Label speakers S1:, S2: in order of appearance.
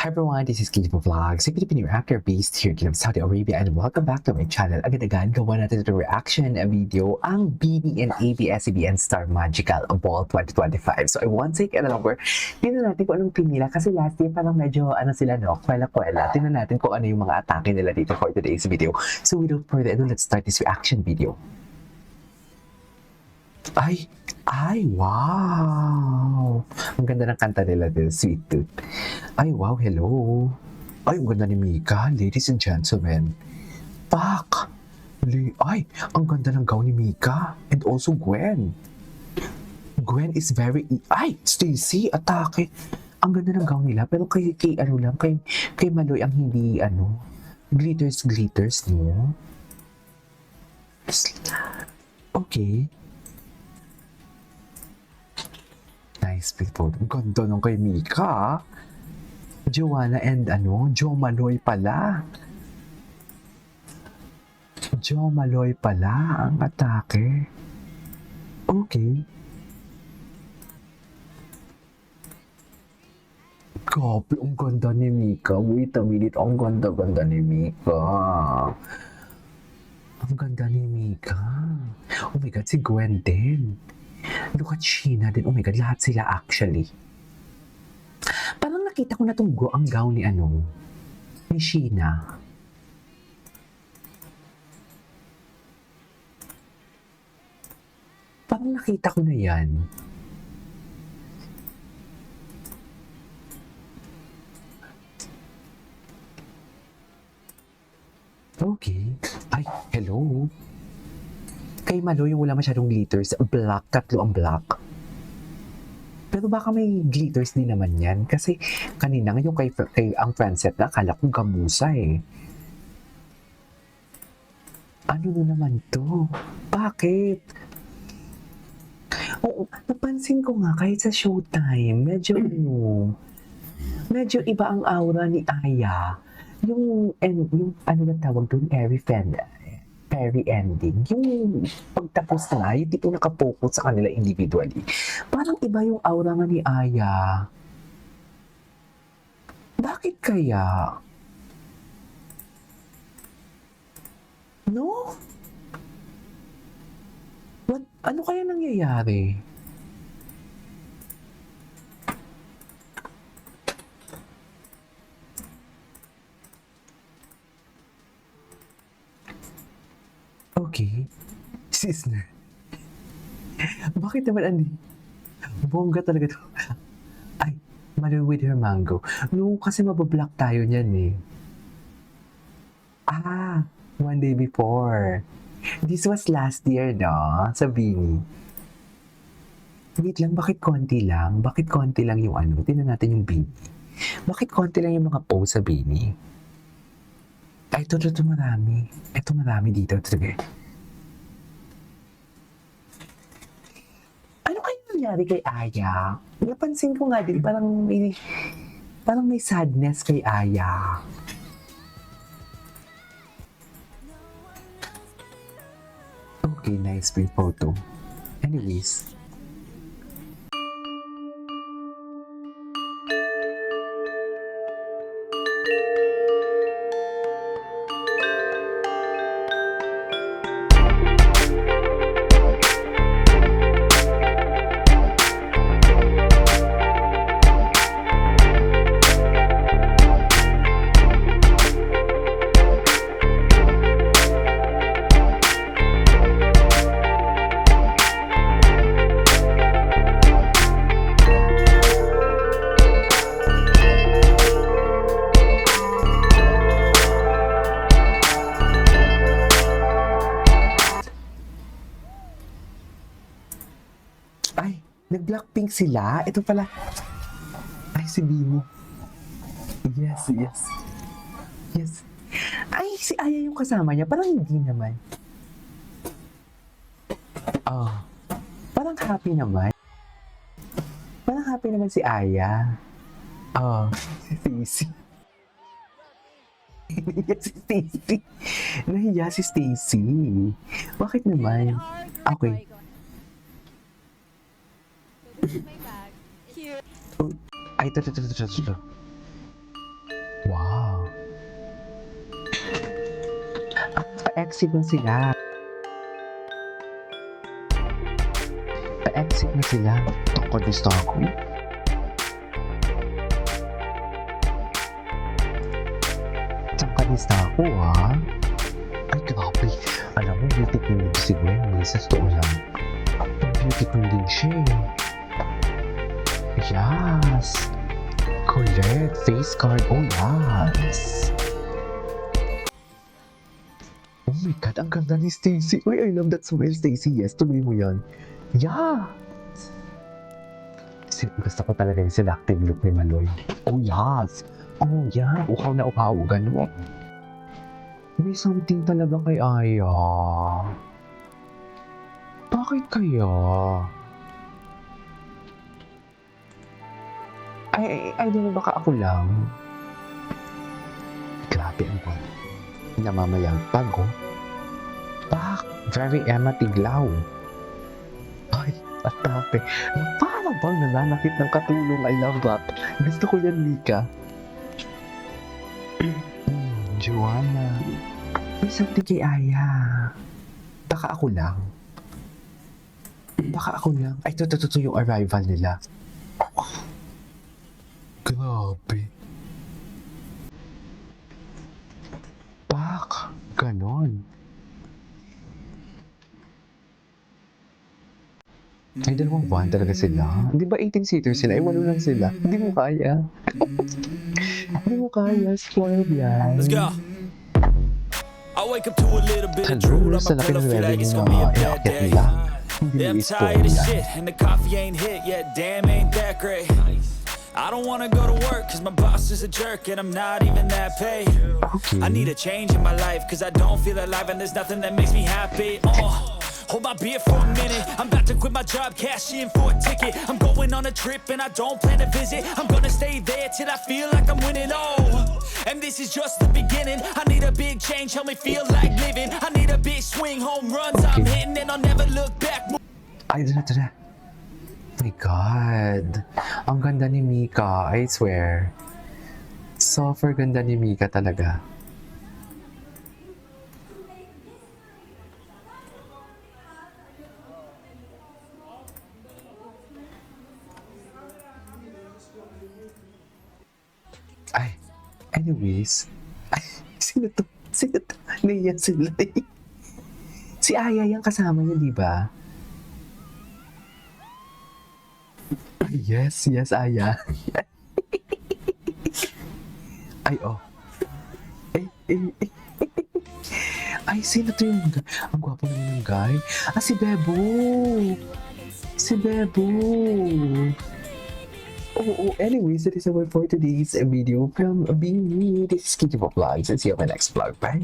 S1: Hi everyone, this is Keith Vlogs, a Filipino actor based here in Saudi Arabia, and welcome back to my channel. Agad-agad, gawa natin ito reaction video, ang BB and ABS-CBN Star Magical Ball 2025. So I won't take any longer. Tingnan natin kung anong team nila kasi last year parang medyo sila kwela-kwela. Tingnan natin kung ano yung mga atake nila dito for today's video. So without further ado, let's start this reaction video. Ay, wow! Ang ganda ng kanta nila din, Sweet Tooth. Ay, wow, hello. Ay, ang ganda ni Mika, ladies and gentlemen. Pak! Ay, ang ganda ng gown ni Mika. And also Gwen. Gwen is very... Ay, Stacy, atake. Ang ganda ng gown nila. Pero kay Maloy ang hindi, glitters, no? Okay. Nice people. Ang ganda nung kay Mika. Joanna and Jo Maloy pala. Jo Maloy pala ang atake. Okay. Grabe, ang ganda ni Mika. Wait a minute, ang ganda ni Mika. Ang ganda ni Mika. Oh my God, si Gwen din. Look at Sheena din. Oh my God, lahat sila actually. Parang nakita ko na itong ang gown ni ni Sheena. Parang nakita ko na yan. Okay. Ay, hello. Kay Maloy yung wala masyadong glitters, black, tatlo ang black. Pero baka may glitters din naman yan. Kasi kanina nga yung kay ang Francet na akala ko gamusa eh. Ano na naman to? Bakit? Oo, napansin ko nga kahit sa showtime, medyo iba ang aura ni Aya. Yung na tawag doon, Perry ending. Yung pagtapos na, yung tipo nakapokus sa kanila individually. Parang iba yung aura nga ni Aya. Bakit kaya? No? Ano kaya nangyayari? Okay. Sister. Bakit naman bongga talaga to. Ay, Maloy with her mango. No, kasi mabablock tayo niyan eh. One day before. This was last year, no? Sa Bini. Wait lang, bakit konti lang? Bakit konti lang yung Tingnan natin yung Bini. Bakit konti lang yung mga post sa Bini? Ay, ito marami. Ito marami dito. Talaga. Ano kaya nangyari kay Aya? Napansin ko nga din, parang may sadness kay Aya. Okay, nice photo. Anyways. Nag-Blackpink sila? Ito pala. Ay, si Bimo. Yes. Ay, si Aya yung kasama niya. Parang hindi naman. Parang happy naman. Parang happy naman si Aya. Si Stacy. Nahiya si Stacy. Bakit naman? Okay. Ay, ito. Wow. Pa-exit na sila. Pa-exit na sila. Tungkol gusto ako. Tsangkalis na ako, ha? Ay, grabe. Alam mo, beauty queen din si Gwen. May sa totoo lang. Beauty queen din siya, eh. Yes! Correct! Face card. Oh, yes! Oh my God, ang ganda ni Stacy. Uy, I love that smile, Stacy. Yes, tuloy mo yan. Yeah! Gusto ko talaga yung seductive look ni Maloy. Oh, yes! Oh, yeah! Uhaw na uhaw. Ganun. May something talaga kay Aya. Bakit kaya? I don't know, baka ako lang. Grabe ang buwan. Namamayagpag, oh. Bak, very Emma Tiglaw. Ay, atake. Para bang nananakit ng katulong? I love that. Gusto ko yan, Mika. Joanna. May something kay Aya. Baka ako lang. Baka ako lang. Ay, ito yung arrival nila. Grabe. Bak, ganon. Ay, 2 buwan talaga sila. Di ba 18-seater sila? Ay, 8 lang sila. Hindi mo kaya. Hindi mo kaya. Spoiled yan.
S2: Let's go. I wake up to a little bit of drool.
S1: Hello, sa
S2: I'ma
S1: laki
S2: pull
S1: ng
S2: a feel like
S1: revenue
S2: it's
S1: na
S2: gonna be a bad
S1: inaakit
S2: day.
S1: nila. Hindi
S2: Yeah, I'm
S1: mo
S2: tired
S1: i-spoil
S2: of
S1: yan.
S2: shit and the coffee ain't hit yet. Damn, ain't that great. I don't wanna go to work cause my boss is a jerk and I'm not even that paid.
S1: Okay.
S2: I need a change in my life cause I don't feel alive and there's nothing that makes me happy. Hold my beer for a minute. I'm about to quit my job, cash in for a ticket. I'm going on a trip and I don't plan to visit. I'm gonna stay there till I feel like I'm winning. Oh, and this is just the beginning. I need a big change, help me feel like living. I need a big swing, home runs I'm hitting and I'll never look back.
S1: Ay, tara. Oh my God. Ang ganda ni Mika, I swear. Super ganda ni Mika talaga. Ay, anyways. Ay, sino to? Naiyan sila eh. Si Aya yung kasama niya, di ba? Yes, Aya. Ay, oh. Ay, sino to yung... Ang gwapo naman ng guy. Ah, si Bebo. Si Bebo. Oh, anyways, that is all for today's video from Being Me. This is Kitty Vlogs, and see you on my next vlog. Bye!